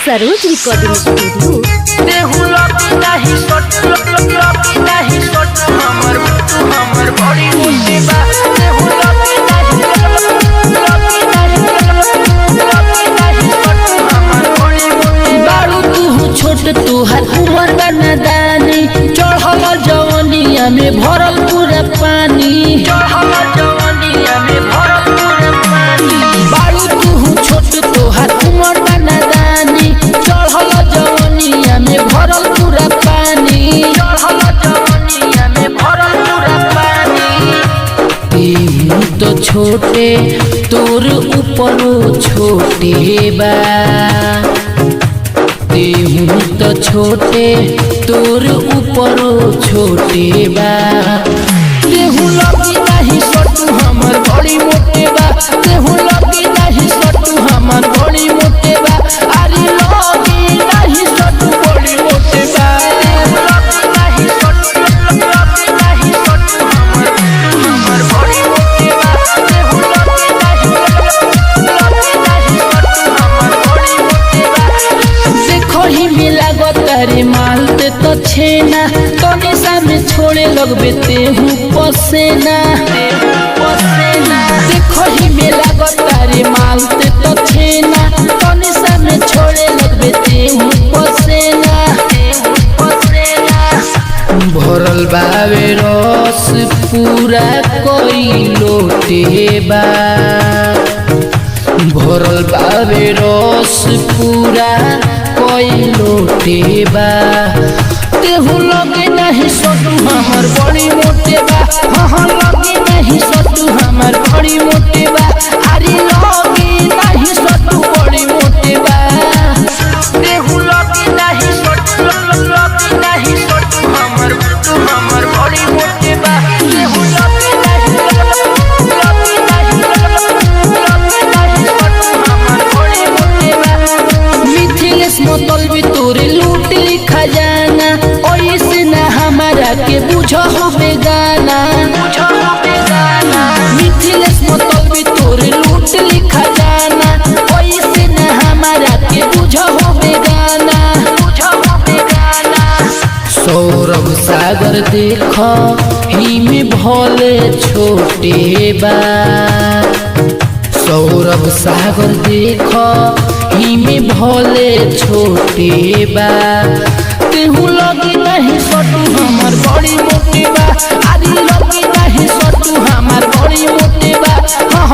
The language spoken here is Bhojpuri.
Saroj recording studio. देहु लगी नहीं सट लगी नहीं सट हमर बड़ी मुट्ठी बा। देहु लगी नहीं सट हमर बड़ी मुट्ठी बारू तू छोट तुहार उमर बना दानी चढ़ल जवनिया में भरल पूरा पानी। चढ़ल जवनिया में भरल पूरा पानी। बारू तू छोट तुहार उमर बना दानी चढ़ल जवनिया में भरल पूरा पानी। चढ़ल जवनिया में भरल पूरा पानी। तेहू तो छोटे तोर ऊपर छोटे बा। तेहू तो छोटे तोर ऊपर छोटे बा। तेहू लगी नहीं सटू हमर बड़ी मोटे बा। तेहू लगी नहीं सटू हमर बड़ी मोटे बा। अरे लगी नहीं सटू बड़ी मोटे बा। लगी नहीं सट नहीं सट हमर बड़ी मुट्ठी बा। देहु लगी नहीं सट हमर बड़ी मुट्ठी बा। देखो ही मिला गतारे मालते तो छेना तने सामने छोड़े लगबे तेहू पसेना। देखो ही मिला गतारे मालते तो छेना तने सामने छोड़े लगबे तेहू पसेना। भरल बावे रस पूरा कोई लोटे बा। भरल बावे रस पूरा कोई लोटे बा। तेहू लगे नहीं सटू हमर बड़ी मोटे बा। हाँ लगे नहीं सटू हमर बड़ी मोटे बा। अरे लगे नहीं सटू बड़ी मोटे बा। देहु लगी नहीं सट नहीं सट हमर बड़ी मुट्ठी बा। देहु लगी नहीं सट हमर बड़ी मुट्ठी बा। मिथिलेश मतल भी तोरे लूट लिखा जाना ऐसे ना हमारा के बुझो हो बेगाना। मिथिलेश मतल भी तोरे लूट लिखा जाना ऐसे ना हमारा के बुझो हो बेगाना। सौरभ सागर देख ही में भले छोटे बा। सौरभ सागर देख ही में भले छोटे बा। तेहू लगी नहीं सटू हमर बड़ी मोटे बा। अरे लगी नहीं सटू हमर बड़ी मोटे बा। हाँ